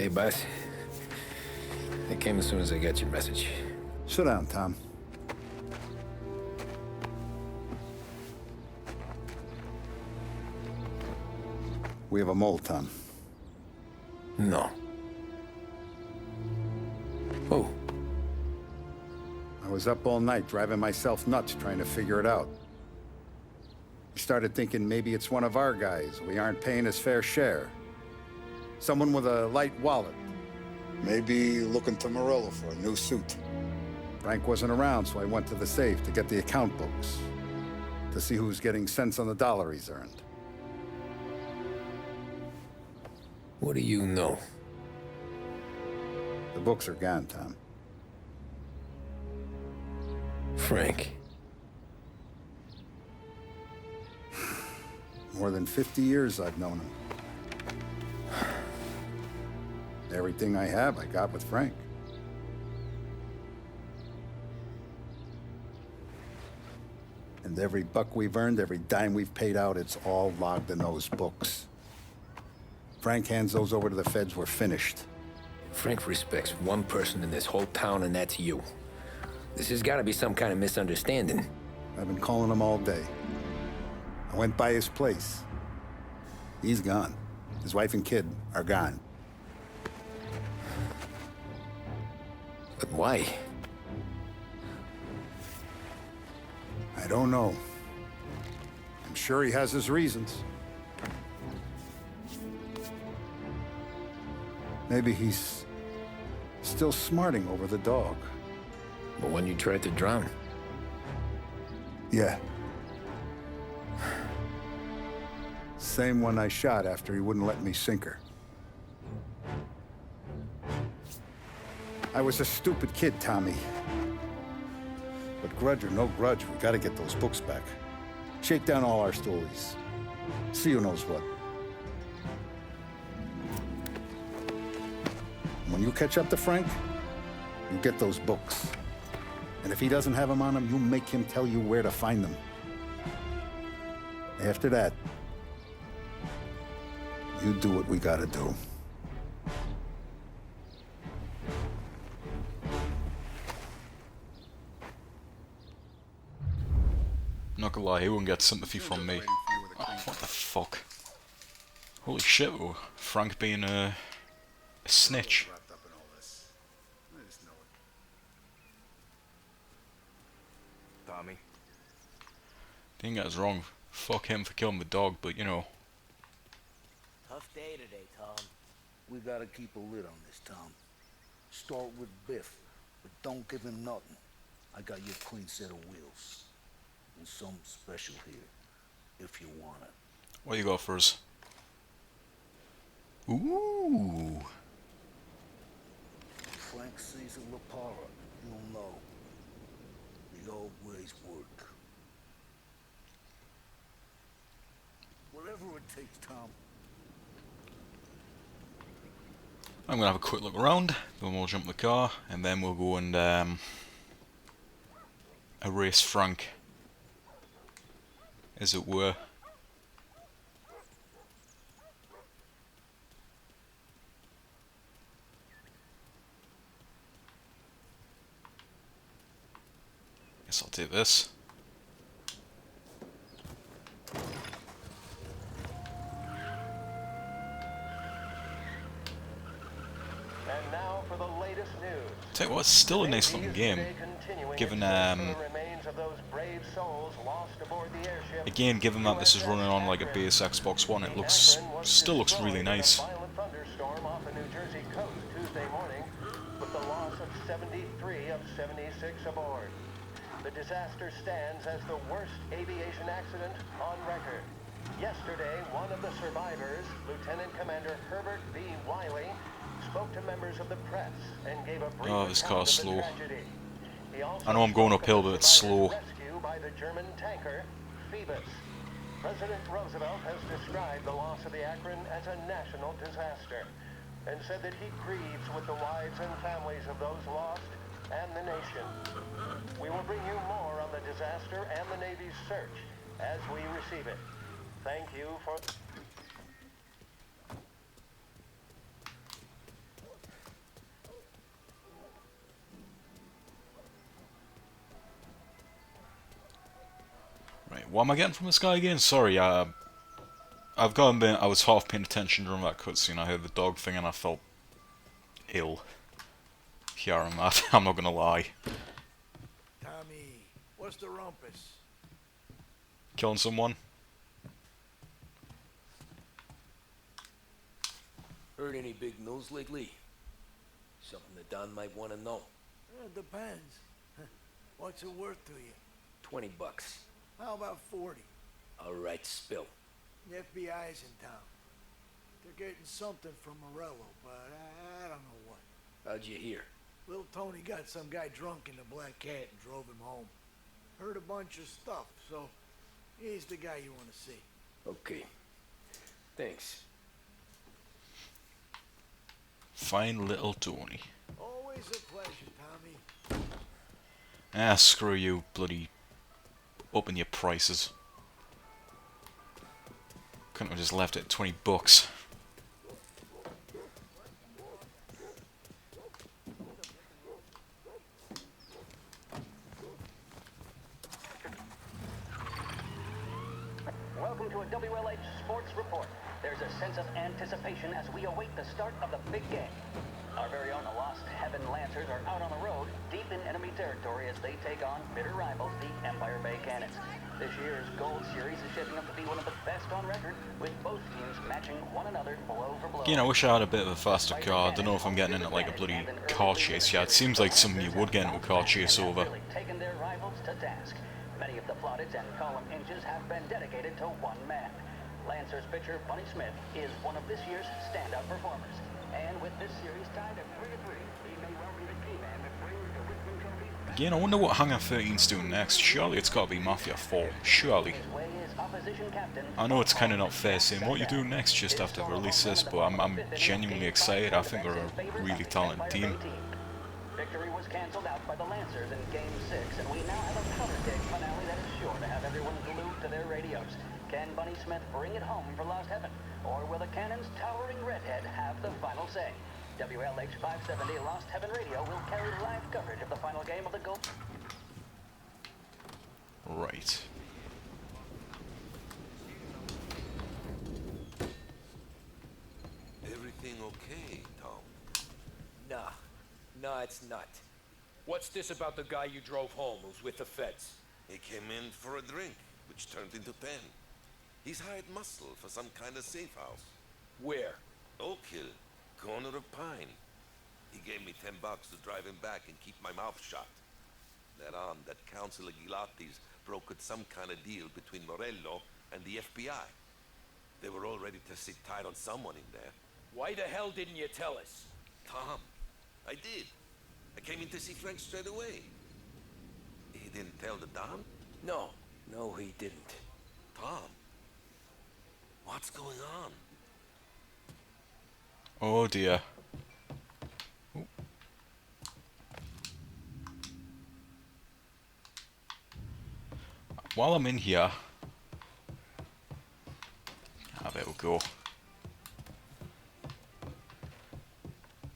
Hey, boss. I came as soon as I got your message. Sit down, Tom. We have a mole, Tom. No. Oh. I was up all night driving myself nuts trying to figure it out. I started thinking maybe it's one of our guys. We aren't paying his fair share. Someone with a light wallet. Maybe looking to Morello for a new suit. Frank wasn't around, so I went to the safe to get the account books. To see who's getting cents on the dollar he's earned. What do you know? The books are gone, Tom. Frank. More than 50 years I've known him. Everything I have, I got with Frank. And every buck we've earned, every dime we've paid out, it's all logged in those books. Frank hands those over to the feds, we're finished. Frank respects one person in this whole town, and that's you. This has got to be some kind of misunderstanding. I've been calling him all day. I went by his place. He's gone. His wife and kid are gone. But why? I don't know. I'm sure he has his reasons. Maybe he's still smarting over the dog. The one you tried to drown? Yeah. Same one I shot after he wouldn't let me sink her. I was a stupid kid, Tommy. But grudge or no grudge, we gotta get those books back. Shake down all our stories. See who knows what. When you catch up to Frank, you get those books. And if he doesn't have them on him, you make him tell you where to find them. After that, you do what we gotta do. Not gonna lie, he won't get sympathy from me. Oh, what the fuck? Holy shit, though. Frank being a snitch. Tommy. Didn't get us wrong. Fuck him for killing the dog, but you know. Tough day today, Tom. We gotta keep a lid on this, Tom. Start with Biff, but don't give him nothing. I got you a clean set of wheels. And something special here, if you want it. What you got for us? Ooh. Frank sees a Lapara, you'll know. The old ways work. Whatever it takes, Tom. I'm gonna have a quick look around, then we'll jump in the car, and then we'll go and erase Frank, as it were. Guess I'll do this. And now for the latest news. Tell you what, it's still a nice looking game, given again, given that this is running on like a base Xbox One, it still looks really nice. Violent thunderstorm off the New Jersey coast Tuesday morning, with the loss of 73 of 76 aboard. The disaster stands as the worst aviation accident on record. Yesterday, one of the survivors, Lieutenant Commander Herbert V. Wiley, spoke to members of the press and gave a brief Oh, this car's slow. tragedy. He also I know I'm going uphill, but it's slow. rescue by the German tanker Phoebus. President Roosevelt has described the loss of the Akron as a national disaster and said that he grieves with the wives and families of those lost and the nation. We will bring you more on the disaster and the Navy's search as we receive it. Thank you for... What am I getting from this guy again? Sorry, I've got to admit, I was half paying attention during that cutscene. I heard the dog thing and I felt ill. Hearing that, I'm not gonna lie. Tommy, what's the rumpus? Killing someone? Heard any big news lately? Something that Don might want to know. It depends. What's it worth to you? 20 bucks. How about 40? All right, spill. The FBI's in town. They're getting something from Morello, but I don't know what. How'd you hear? Little Tony got some guy drunk in the Black Cat and drove him home. Heard a bunch of stuff, so he's the guy you want to see. Okay. Thanks. Fine little Tony. Always a pleasure, Tommy. Ah, screw you, bloody... upping your prices. Couldn't have just left it at 20 bucks. Welcome to a WLH Sports Report. There's a sense of anticipation as we await the start of the big game. Our very own Lost Heaven Lancers are out on the road, deep in enemy territory as they take on bitter rivals, the Empire Bay Cannons. This year's Gold Series is shaping up to be one of the best on record, with both teams matching one another blow for blow. Again, I wish I had a bit of a faster car. I don't know if I'm getting into like a bloody car chase yet. It seems like some of you would get into a car chase over. Taken their rivals to task. Many of the plaudits and column inches have been dedicated to one man. Lancers pitcher Bunny Smith is one of this year's standout performers. And with this series tied at 3-3, he may well be the key man that brings the Richmond Trophy. Again, I wonder what Hangar 13's doing next. Surely it's got to be Mafia 4. Surely. I know it's kind of not fair saying what you do next just after the release this, but I'm genuinely excited. I think they're a really talented team. Victory was cancelled out by the Lancers in Game 6, and we now have a powder keg finale that is sure to have everyone glued to their radios. Can Bunny Smith bring it home for Lost Heaven? Or will the Cannon's towering redhead have the final say? WLH 570 Lost Heaven Radio will carry live coverage of the final game of the Gold. Right. Everything okay, Tom? Nah, it's not. What's this about the guy you drove home who's with the feds? He came in for a drink, which turned into 10. He's hired muscle for some kind of safe house. Where? Oak Hill, corner of Pine. He gave me 10 bucks to drive him back and keep my mouth shut. Thereon, that Councilor Gilatti's brokered some kind of deal between Morello and the FBI. They were all ready to sit tight on someone in there. Why the hell didn't you tell us? Tom, I did. I came in to see Frank straight away. He didn't tell the Don? No, he didn't. Tom, what's going on? Oh dear. Ooh. While I'm in here... there we go.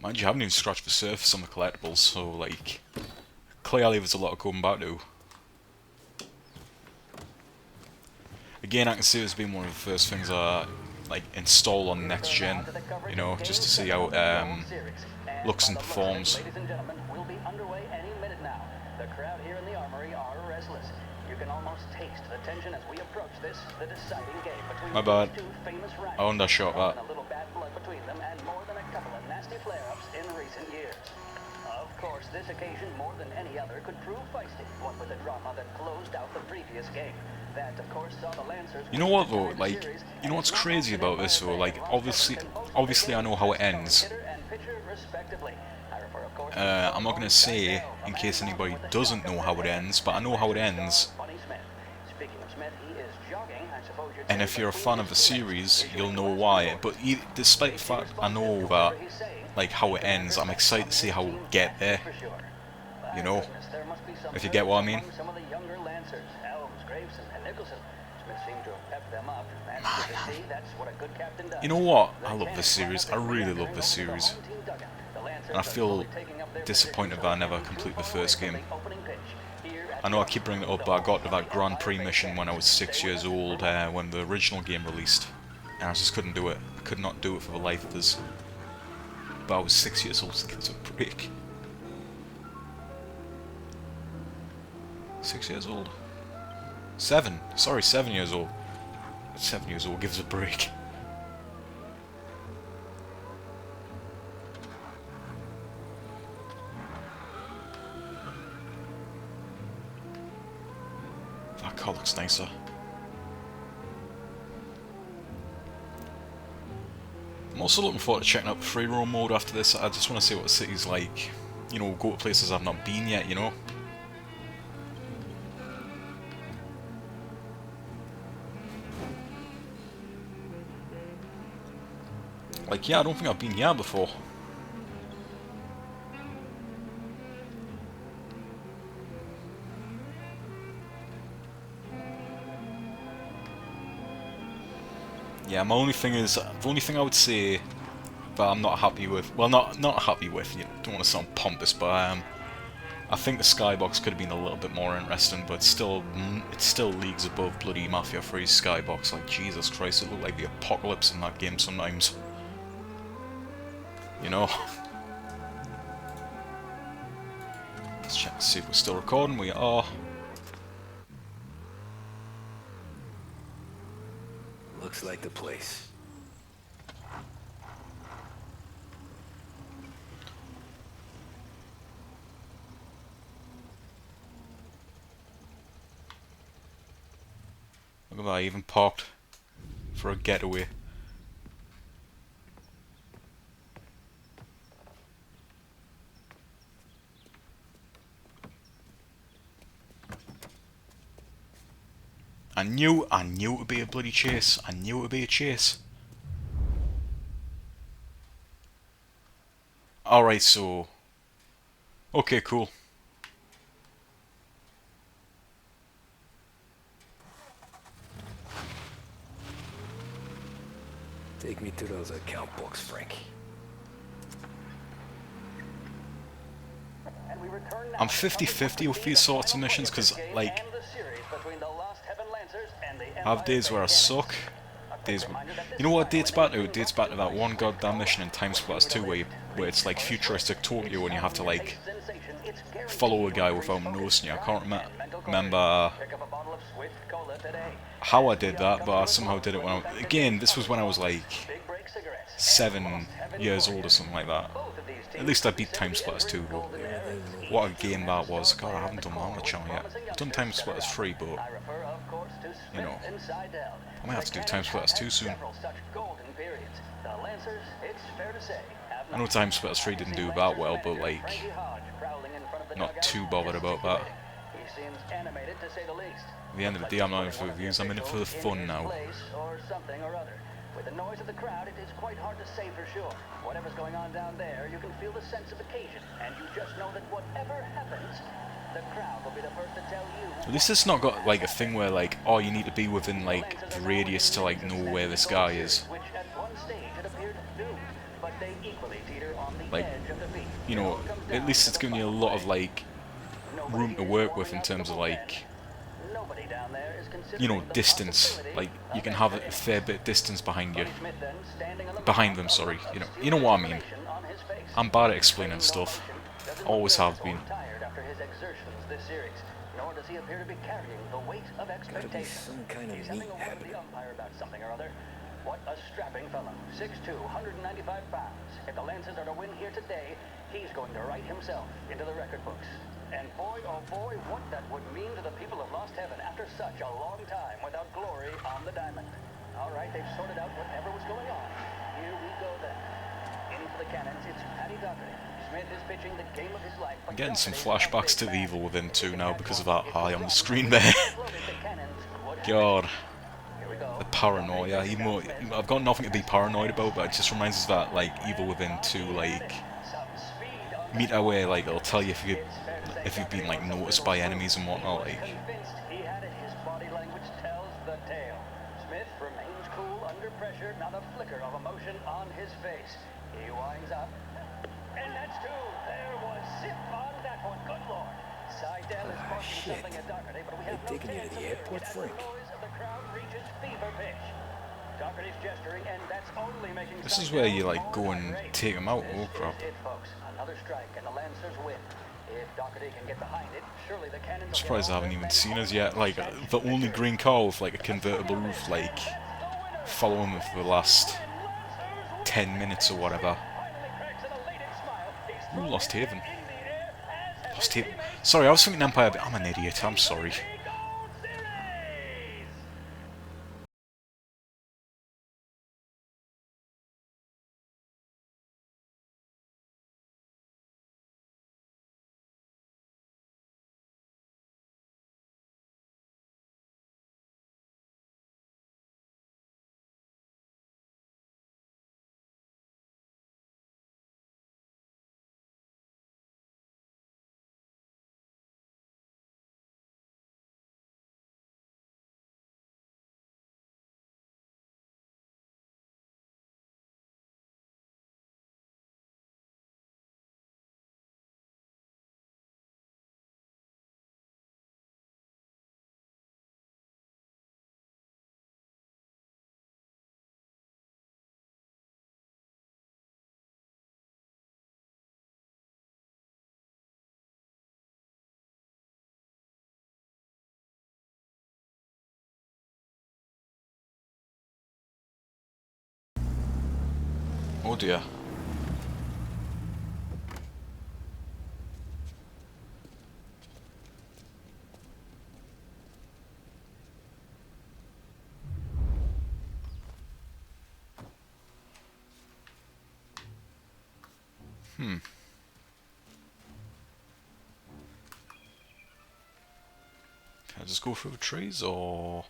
Mind you, I haven't even scratched the surface on the collectibles, so like... clearly there's a lot of going back to. Again, I can see this being one of the first things I like install on next gen, you know, just to see how it looks and performs. Ladies and gentlemen, we'll be underway any minute now. The crowd here in the armory are restless. You can almost taste the tension as we approach this, the deciding game between My bad. two famous rivals. I undershot that. A little bad blood between them and more than a couple of nasty flare-ups in recent years. Of course, this occasion, more than any other, could prove feisty, what with the drama that closed out the previous game. That, of course, saw the Lancers... You know what though, like, you know what's crazy about this though, like, obviously I know how it ends. I'm not gonna say, in case anybody doesn't know how it ends, but I know how it ends. And if you're a fan of the series, you'll know why. But despite the fact I know that, like, how it ends, I'm excited to see how we'll get there. You know? If you get what I mean. You know what? I love this series. I really love this series. And I feel disappointed that I never completed the first game. I know I keep bringing it up, but I got to that Grand Prix mission when I was 6 years old, when the original game released. And I just couldn't do it. I could not do it for the life of us. But I was 6 years old, so give us a break. 6 years old? 7. Sorry, 7 years old. 7 years old, give us a break. That car looks nicer. I'm also looking forward to checking out free roam mode after this. I just want to see what the city's like. You know, go to places I've not been yet, you know? Like, yeah, I don't think I've been here before. Yeah, my only thing is, the only thing I would say that I'm not happy with, well, not happy with, you know, don't want to sound pompous, but I think the skybox could have been a little bit more interesting, but it's still leagues above bloody Mafia 3's skybox. Like, Jesus Christ, it looked like the apocalypse in that game sometimes. You know? Let's check to see if we're still recording. We are. Looks like the place. Look at that, I even parked for a getaway. I knew it would be a bloody chase. I knew it would be a chase. Alright, so... Okay, cool. Take me to those account books, Frankie. I'm 50-50 with these sorts of missions, because, like... I have days where I suck. Days where, you know what it dates back to? It dates back to that one goddamn mission in TimeSplitters 2 where it's like futuristic Tokyo and you have to like follow a guy without noticing you. I can't remember how I did that, but I somehow did it when again, this was when I was like 7 years old or something like that. At least I beat TimeSplitters 2, but what a game that was. God, I haven't done that on the channel yet. I've done TimeSplitters 3, but you know, I might have to do TimeSplitters 2 soon. I know TimeSplitters 3 didn't do that well, but like, not too bothered about that. At the end of the day, I'm not in it for the views, I'm in it for the fun now. With the noise of the crowd, it is quite hard to say for sure. Whatever's going on down there, you can feel the sense of occasion, and you just know that whatever happens, the crowd will be the first to tell you. At least it's not got like a thing where like, oh, you need to be within like the radius to like know where this guy is. Like, you know, at least it's giving you a lot of like room to work with in terms of like, you know, distance. Like, you can have a fair bit of distance behind you. Behind them, sorry. You know what I mean. I'm bad at explaining stuff. Always have been. Gotta be some kind of meat happening. What a strapping fellow. 6'2", 195 pounds. If the Lancers are to win here today, he's going to write himself into the record books. And boy, oh boy, what that would mean to the people of Lost Heaven after such a long time without glory on the diamond. All right, they've sorted out whatever was going on. Here we go then. In for the cannons, it's Paddy Doherty. Smith is pitching the game of his life. I'm getting some flashbacks to the Evil Within 2 now because of that eye on the screen there. God. The paranoia. Even though I've got nothing to be paranoid about, but it just reminds us of that, like, Evil Within 2, like, meter where, like, it'll tell you if you've been like noticed by enemies and whatnot. Like, His body language tells the tale. Smith remains cool under pressure, not a flicker of emotion on his face. He winds up, and that's two. There was zip on that one. Good lord. Seidel is sparking shit. something at Doherty, but we They have no taking you to chance the of airport, hearing it as Frank? the noise of the crowd reaches fever pitch. Doherty's gesturing, and that's only making This is Seidel where you like more go and irate. take them out. This Oh crap. is it, folks. Another strike, and the Lancers win. If Doherty can get behind it, surely the Cannons I'm will surprised get I all haven't their even men seen home us yet. and Like cinch the the only victory. green car with like a convertible roof, like following me for the last 10 minutes or whatever. Ooh, Lost Haven. Lost Haven. Sorry, I was thinking Empire, but I'm an idiot. I'm sorry. Oh dear. Can I just go through the trees, or...?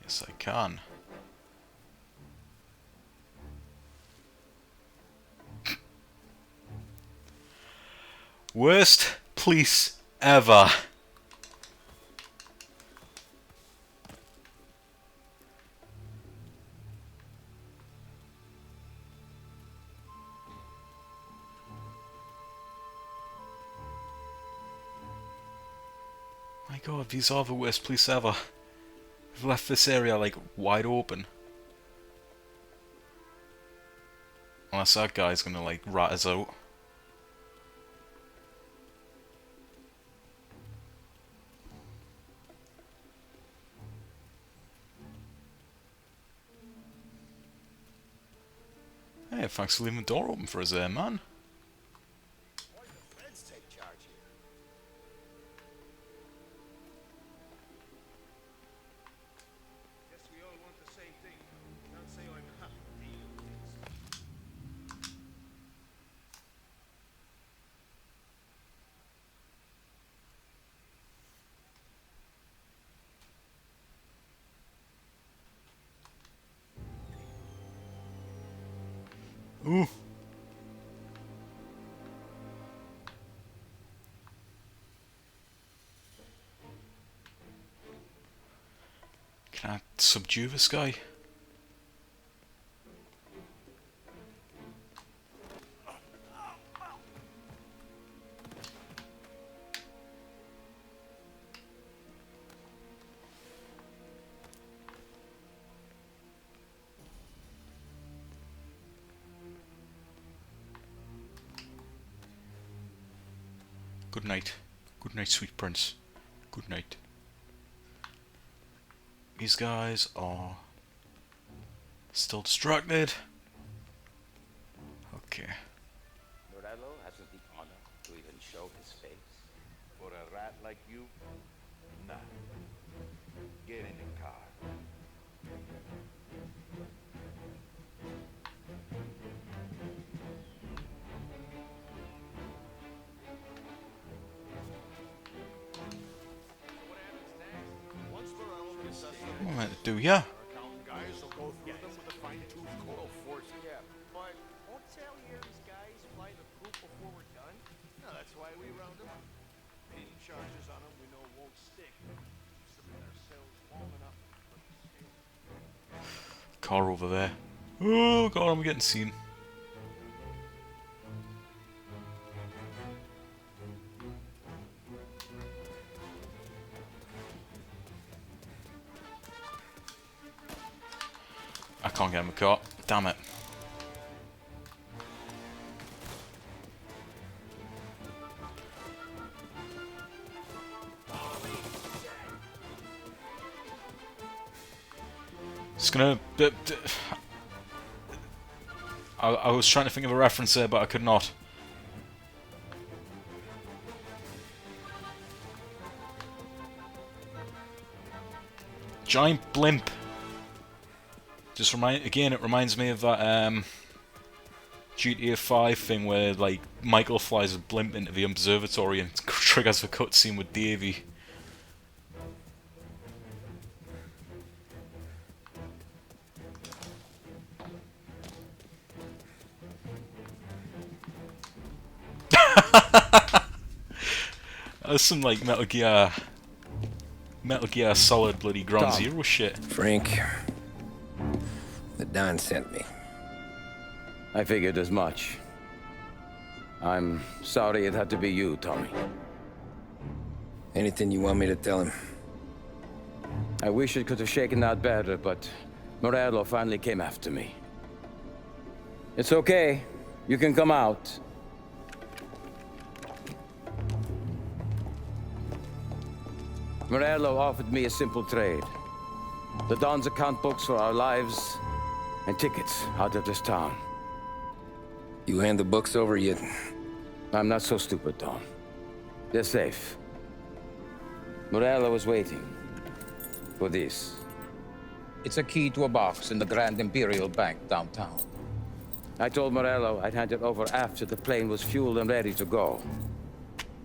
Yes, I can. Worst police ever. My god, these are the worst police ever. We've left this area like wide open. Unless that guy's gonna like rat us out. Hey, thanks for leaving the door open for us there, man. Ooh. Can I subdue this guy? Good night. Good night, sweet prince. Good night. These guys are still distracted. Okay. Morello hasn't the honor to even show his face. For a rat like you? Nah. Get in the car. What am I meant to do? Yeah. Guys will go through them with a fine-tooth comb. Yeah, but won't Salier's guys fly the coop before we're done? No, that's why we round them up. Any charges on them we know won't stick. Submit ourselves long enough. Car over there. Oh god, I'm getting seen. can't get in the car. Damn it. It's gonna... I was trying to think of a reference there, but I could not. Giant blimp. Just it reminds me of that GTA 5 thing where like Michael flies a blimp into the observatory and triggers the cutscene with Davey. That's some like Metal Gear Solid bloody Ground Zero shit. Frank, the Don sent me. I figured as much. I'm sorry it had to be you, Tommy. Anything you want me to tell him? I wish it could have shaken out better, but Morello finally came after me. It's okay. You can come out. Morello offered me a simple trade. The Don's account books for our lives and tickets out of this town. You hand the books over yet? I'm not so stupid, Don. They're safe. Morello was waiting for this. It's a key to a box in the Grand Imperial Bank downtown. I told Morello I'd hand it over after the plane was fueled and ready to go.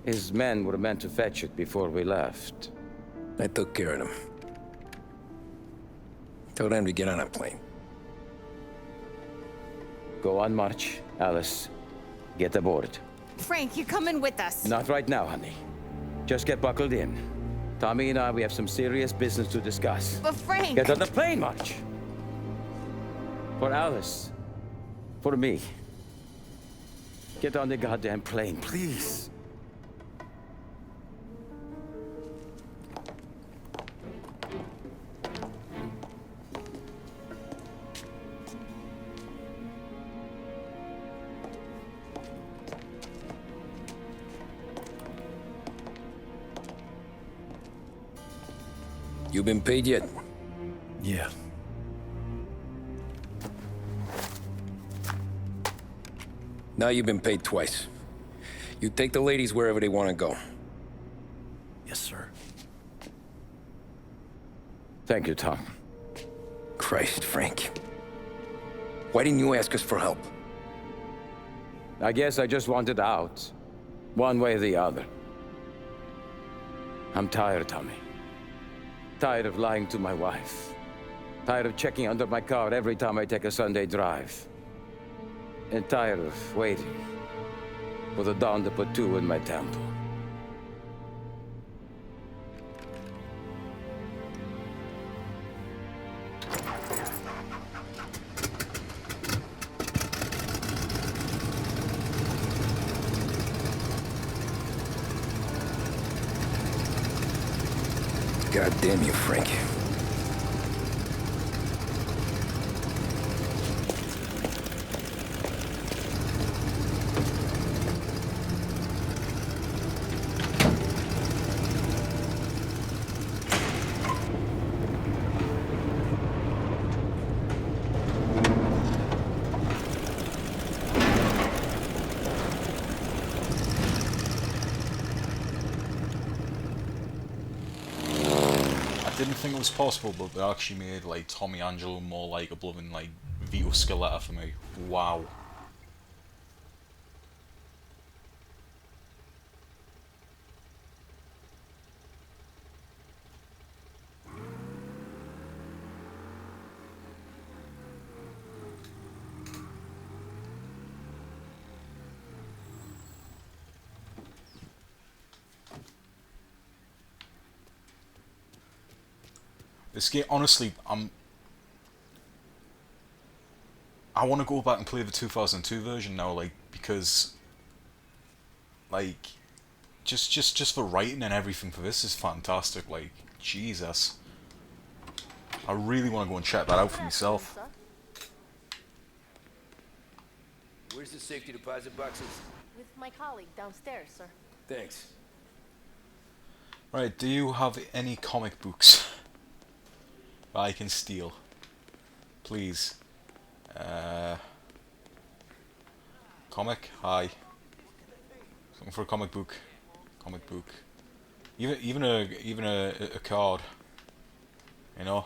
His men were meant to fetch it before we left. I took care of them. Told them to get on a plane. Go on, March. Alice, get aboard. Frank, you're coming with us. Not right now, honey. Just get buckled in. Tommy and I, we have some serious business to discuss. But Frank... Get on the plane, March. For Alice. For me. Get on the goddamn plane, please. You been paid yet? Yeah. Now you've been paid twice. You take the ladies wherever they want to go. Yes, sir. Thank you, Tom. Christ, Frank. Why didn't you ask us for help? I guess I just wanted out. One way or the other. I'm tired, Tommy. Tired of lying to my wife. Tired of checking under my car every time I take a Sunday drive. And tired of waiting for the dawn to put two in my temple. God damn you, Frank. I didn't think it was possible, but they actually made like Tommy Angelo more likeable than like Vito Scaletta for me. Wow. This game, honestly, I want to go back and play the 2002 version now, like, because, like, just the writing and everything for this is fantastic, like, Jesus. I really want to go and check that out for myself. safety deposit boxes? With my colleague downstairs, sir. Thanks. Right, do you have any comic books that I can steal? Please. Comic? Hi. Looking for a comic book. Comic book. Even a card. You know?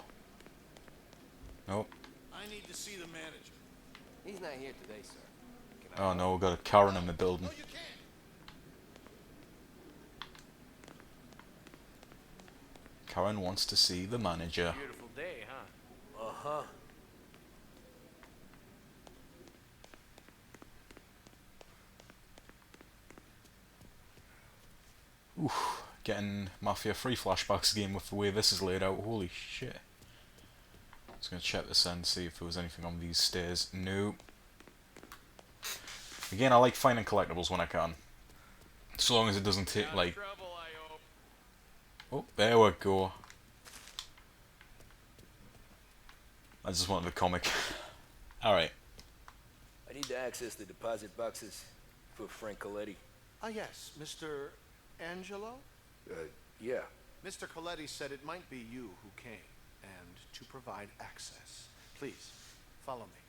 Nope. I need to see the manager. He's not here today, sir. Oh no, we've got a Karen in the building. No, you can't. Karen wants to see the manager. Beautiful day, huh? Uh-huh. Oof, getting Mafia 3 flashbacks again with the way this is laid out. Holy shit. Just gonna check this end, see if there was anything on these stairs. No. Again, I like finding collectibles when I can. So long as it doesn't take, like... Oh, there we go. I just wanted the comic. Alright. I need to access the deposit boxes for Frank Coletti. Ah, yes, Mr. Angelo? Yeah. Mr. Coletti said it might be you who came, and to provide access. Please, follow me.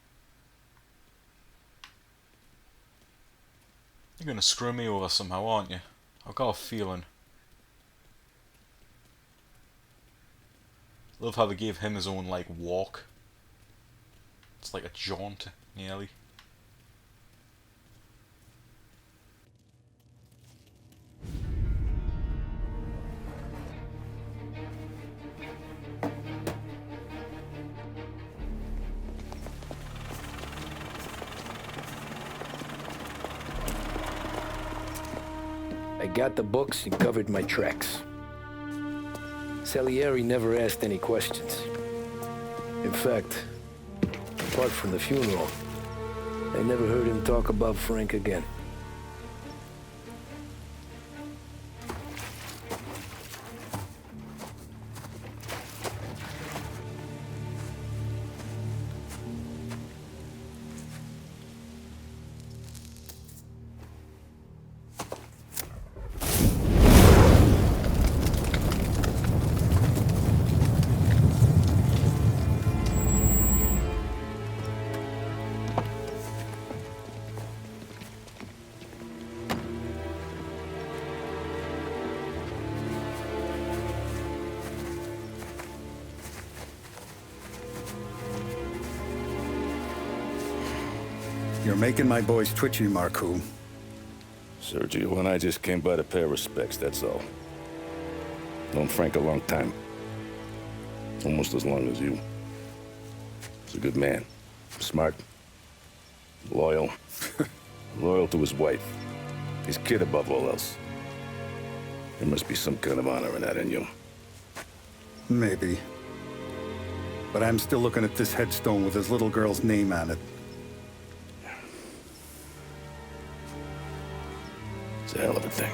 You're gonna screw me over somehow, aren't you? I've got a feeling. Love how they gave him his own, like, walk. It's like a jaunt, nearly. I got the books and covered my tracks. Salieri never asked any questions. In fact, apart from the funeral, I never heard him talk about Frank again. You're making my boys twitchy, Marku. Sergio and I just came by to pay our respects, that's all. Known Frank a long time. Almost as long as you. He's a good man. Smart. Loyal. Loyal to his wife. His kid above all else. There must be some kind of honor in that in you. Maybe. But I'm still looking at this headstone with his little girl's name on it. It's a hell of a thing.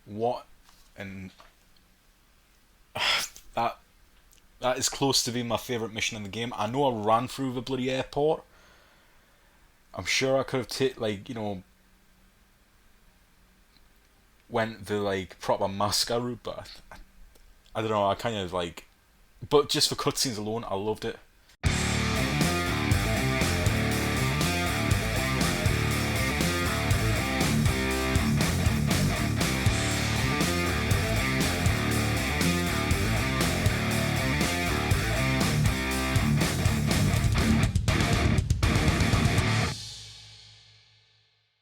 What? And that is close to being my favourite mission in the game. I know I ran through the bloody airport. I'm sure I could have taken, like, you know, went the, like, proper Masca route, but I don't know, I kind of, like... But just for cutscenes alone, I loved it.